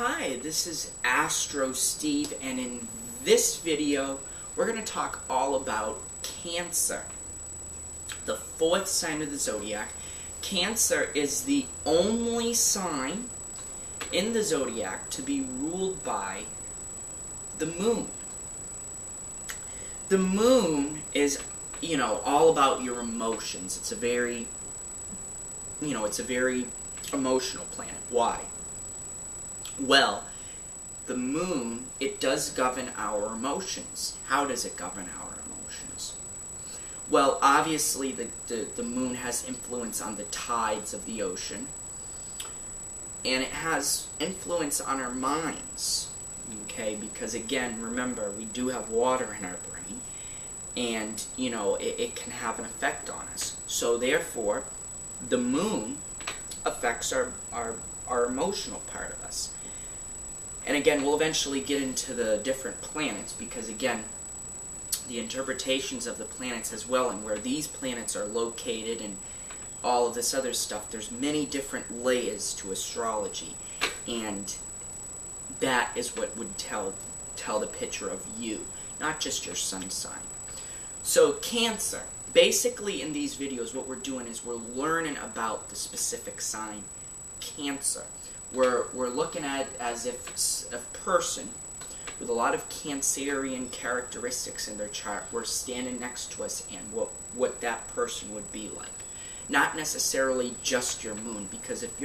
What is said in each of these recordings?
Hi, this is Astro Steve, and in this video we're going to talk all about Cancer, the fourth sign of the zodiac. Cancer is the only sign in the zodiac to be ruled by the moon. The moon is, all about your emotions. It's a very emotional planet. Why? Well, the moon, it does govern our emotions. How does it govern our emotions? Well, obviously the moon has influence on the tides of the ocean, and it has influence on our minds, okay? Because again, remember, we do have water in our brain, and, it can have an effect on us. So therefore, the moon affects our emotional part of us. And again, we'll eventually get into the different planets, because again, the interpretations of the planets as well, and where these planets are located, and all of this other stuff, there's many different layers to astrology, and that is what would tell the picture of you, not just your sun sign. So Cancer, basically in these videos what we're doing is we're learning about the specific sign Cancer. We're looking at it as if a person with a lot of Cancerian characteristics in their chart were standing next to us, and what that person would be like. Not necessarily just your moon, because if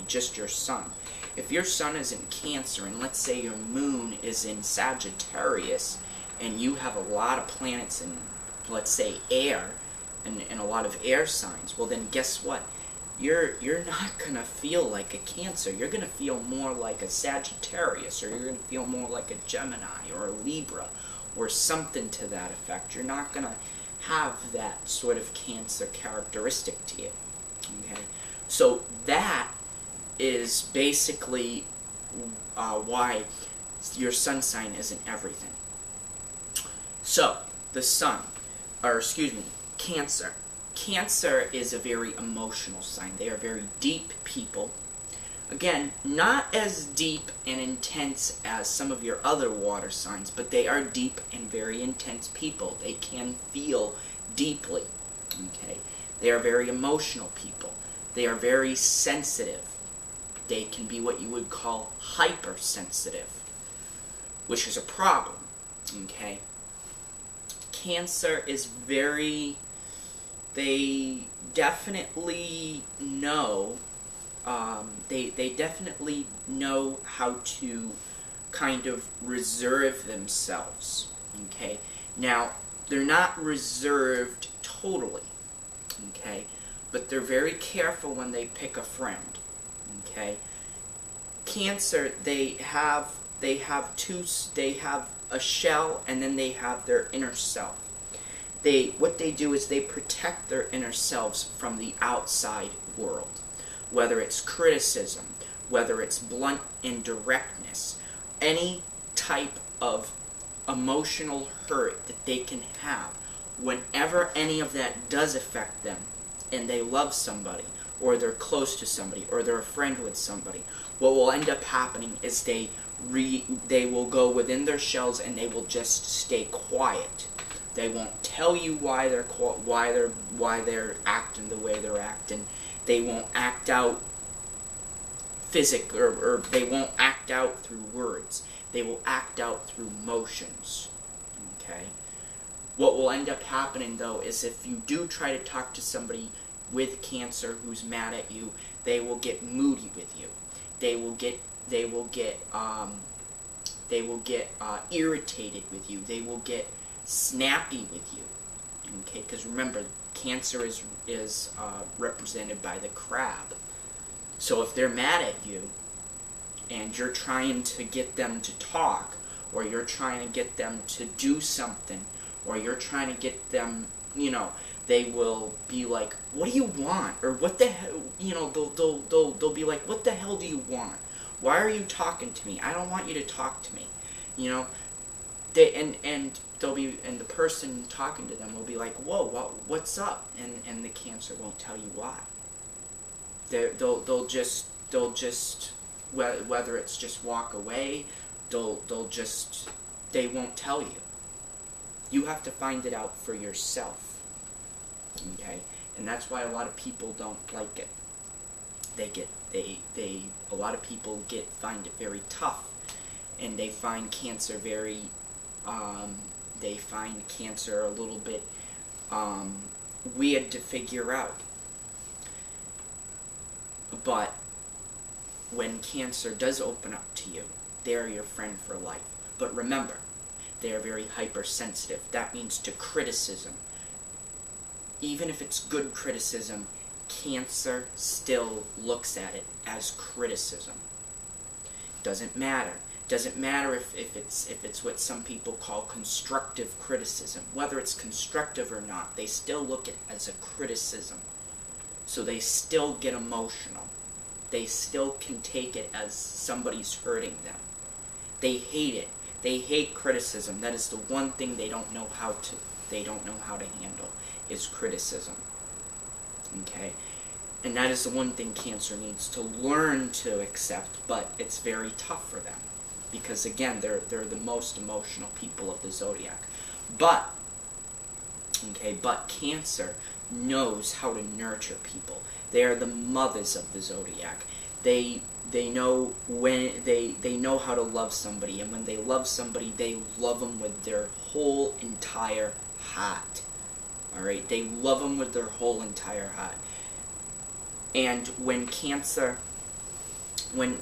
just your sun. If your sun is in Cancer, and let's say your moon is in Sagittarius, and you have a lot of planets in, let's say, air, and a lot of air signs, well then guess what? You're not going to feel like a Cancer. You're going to feel more like a Sagittarius, or you're going to feel more like a Gemini or a Libra or something to that effect. You're not going to have that sort of Cancer characteristic to you. Okay? So that is basically why your sun sign isn't everything. So, the sun, Cancer. Cancer is a very emotional sign. They are very deep people. Again, not as deep and intense as some of your other water signs, but they are deep and very intense people. They can feel deeply. Okay? They are very emotional people. They are very sensitive. They can be what you would call hypersensitive, which is a problem. Okay? Cancer is they definitely know, they definitely know how to kind of reserve themselves, okay? Now, they're not reserved totally, okay? But they're very careful when they pick a friend, okay? Cancer, they have a shell, and then they have their inner self. What they do is they protect their inner selves from the outside world, whether it's criticism, whether it's blunt indirectness, any type of emotional hurt that they can have. Whenever any of that does affect them, and they love somebody, or they're close to somebody, or they're a friend with somebody, what will end up happening is they will go within their shells, and they will just stay quiet. They won't tell you why they're acting the way they're acting. They won't act out or they won't act out through words. They will act out through motions. Okay? What will end up happening though is if you do try to talk to somebody with Cancer who's mad at you, they will get moody with you. They will get irritated with you. They will get snappy with you, okay? Because remember, Cancer is represented by the crab. So if they're mad at you, and you're trying to get them to talk, or you're trying to get them to do something, or you're trying to get them, they will be like, "What do you want?" Or "What the hell?" They'll be like, "What the hell do you want? Why are you talking to me? I don't want you to talk to me." And the person talking to them will be like, "Whoa, what's up?" And the Cancer won't tell you why. They'll just whether it's just walk away, they won't tell you. You have to find it out for yourself. Okay? And that's why a lot of people don't like it. A lot of people find it very tough, and they find Cancer very, they find Cancer a little bit weird to figure out. But when Cancer does open up to you, they're your friend for life. But remember, they are very hypersensitive. That means to criticism. Even if it's good criticism, Cancer still looks at it as criticism. Doesn't matter. Doesn't matter if it's what some people call constructive criticism. Whether it's constructive or not, they still look at it as a criticism. So they still get emotional. They still can take it as somebody's hurting them. They hate it. They hate criticism. That is the one thing they don't know how to handle, is criticism. Okay? And that is the one thing Cancer needs to learn to accept, but it's very tough for them. Because again, they're the most emotional people of the zodiac. But Cancer knows how to nurture people. They are the mothers of the zodiac. They know when they know how to love somebody, and when they love somebody, they love them with their whole entire heart. All right, they love them with their whole entire heart. And when Cancer, when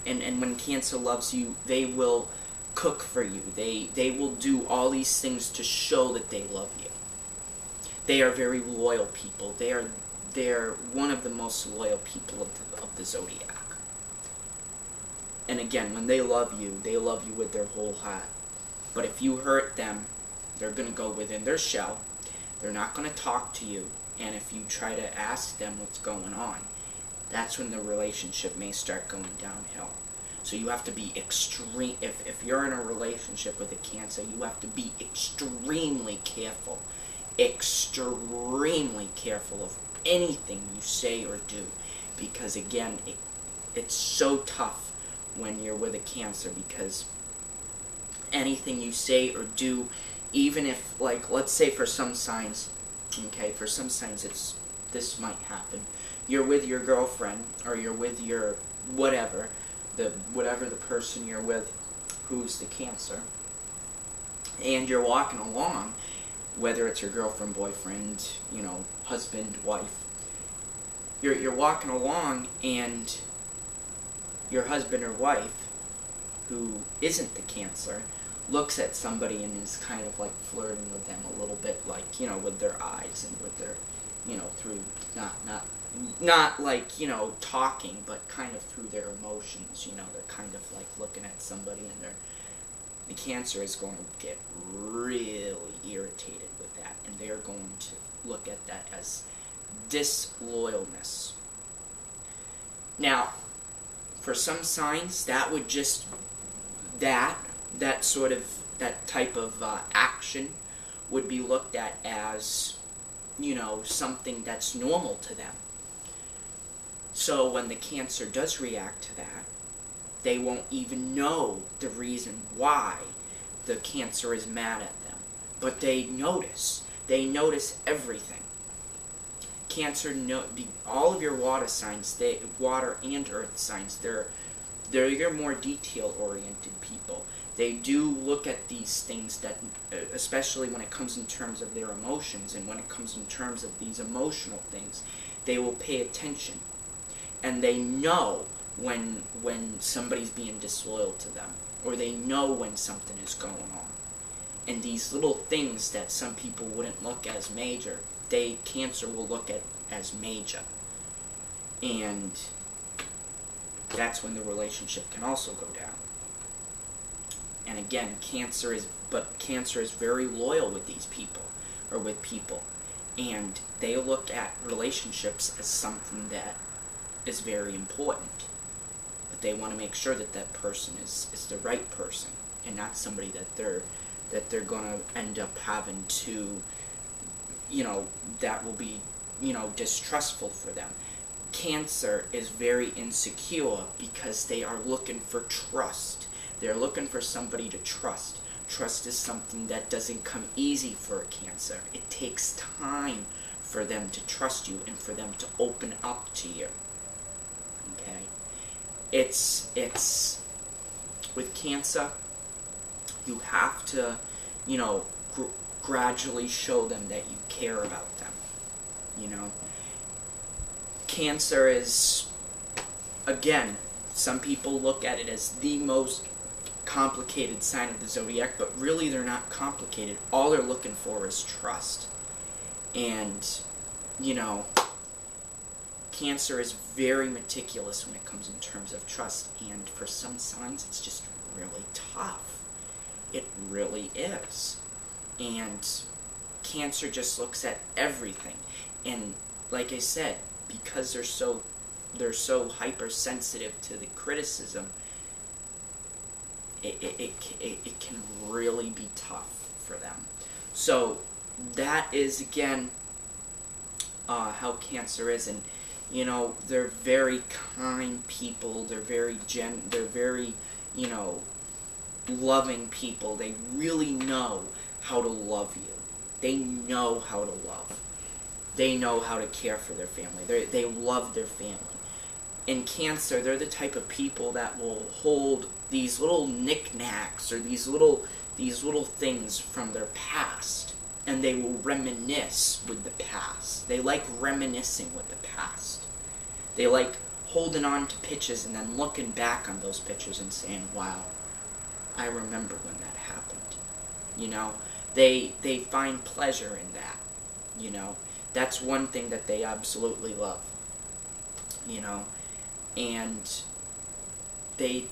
Cancer loves you, they will cook for you. They will do all these things to show that they love you. They are very loyal people. They're one of the most loyal people of the zodiac. And again, when they love you with their whole heart. But if you hurt them, they're going to go within their shell. They're not going to talk to you. And if you try to ask them what's going on, that's when the relationship may start going downhill. So you have to be extreme. If you're in a relationship with a Cancer, you have to be extremely careful. Extremely careful of anything you say or do. Because again, it's so tough when you're with a Cancer, because anything you say or do, even if, like, let's say for some signs, for some signs this might happen. You're with your girlfriend, or you're with your whatever the person you're with who's the Cancer, and you're walking along, whether it's your girlfriend, boyfriend, husband, wife, you're walking along, and your husband or wife, who isn't the Cancer, looks at somebody and is kind of like flirting with them a little bit, like, with their eyes and with their, through, not like, talking, but kind of through their emotions, they're kind of like looking at somebody, and the Cancer is going to get really irritated with that, and they're going to look at that as disloyalness. Now, for some signs, that would just, that type of action would be looked at as, something that's normal to them. So when the Cancer does react to that, they won't even know the reason why the Cancer is mad at them. But they notice. They notice everything. Cancer, all of your water signs, water and earth signs, they're your more detail-oriented people. They do look at these things that, especially when it comes in terms of their emotions, and when it comes in terms of these emotional things, they will pay attention. And they know when somebody's being disloyal to them, or they know when something is going on. And these little things that some people wouldn't look as major, Cancer will look at as major. And that's when the relationship can also go down. And again, Cancer is very loyal with these people, or with people. And they look at relationships as something that is very important. But they want to make sure that that person is the right person, and not somebody that they're going to end up having to, that will be, distrustful for them. Cancer is very insecure because they are looking for trust. They're looking for somebody to trust. Trust is something that doesn't come easy for a Cancer. It takes time for them to trust you and for them to open up to you. Okay? It's with Cancer, you have to, you know, gradually show them that you care about them. You know? Cancer is, again, some people look at it as the most complicated sign of the zodiac, but really they're not complicated. All they're looking for is trust. And, you know, Cancer is very meticulous when it comes in terms of trust, and for some signs it's just really tough. It really is. And Cancer just looks at everything. And like I said, because they're so hypersensitive to the criticism, it can really be tough for them. So that is, again, how Cancer is. And you know, they're very kind people. They're very you know, loving people. They really know how to love you. They know how to love. They know how to care for their family. They love their family. In Cancer, they're the type of people that will hold these little knickknacks or these little things from their past, and they will reminisce with the past. They like reminiscing with the past. They like holding on to pictures and then looking back on those pictures and saying, wow, I remember when that happened. You know, they find pleasure in that. You know, that's one thing that they absolutely love. You know, and they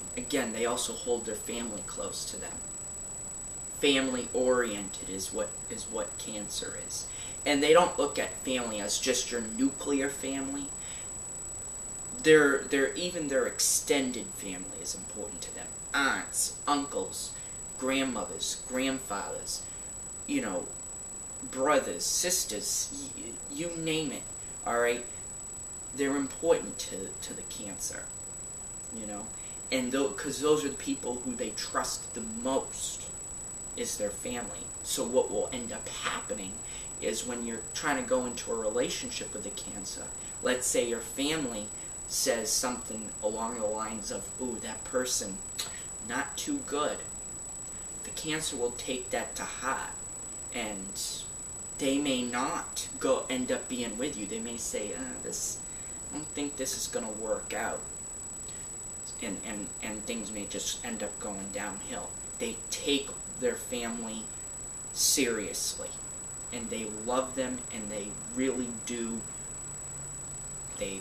also hold their family close to them. Family oriented is what Cancer is. And they don't look at family as just your nuclear family. Even their extended family is important to them. Aunts, uncles, grandmothers, grandfathers, you know, brothers, sisters, you name it, alright? They're important to the Cancer, you know? And because those are the people who they trust the most, is their family. So what will end up happening is when you're trying to go into a relationship with a Cancer, let's say your family says something along the lines of, ooh, that person, not too good. The Cancer will take that to heart, and they may not end up being with you. They may say, I don't think this is going to work out. And things may just end up going downhill. They take their family seriously, and they love them, and they really do. They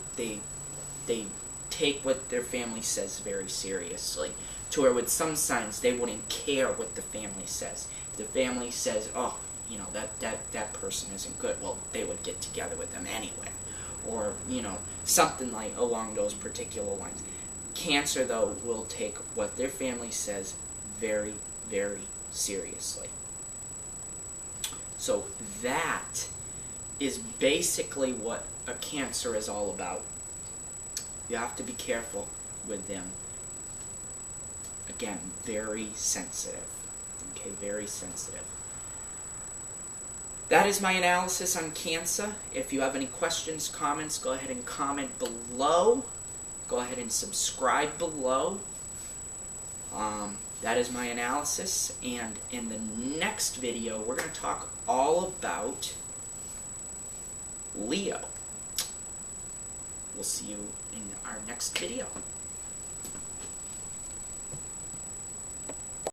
take what their family says very seriously, to where with some signs they wouldn't care what the family says. If the family says, oh, you know, that person isn't good, well, they would get together with them anyway, or, you know, something like along those particular lines. Cancer, though, will take what their family says very, very seriously. So that is basically what a Cancer is all about. You have to be careful with them. Again, very sensitive. Okay, very sensitive. That is my analysis on Cancer. If you have any questions, comments, go ahead and comment below. Go ahead and subscribe below. That is my analysis, and in the next video, we're going to talk all about Leo. We'll see you in our next video.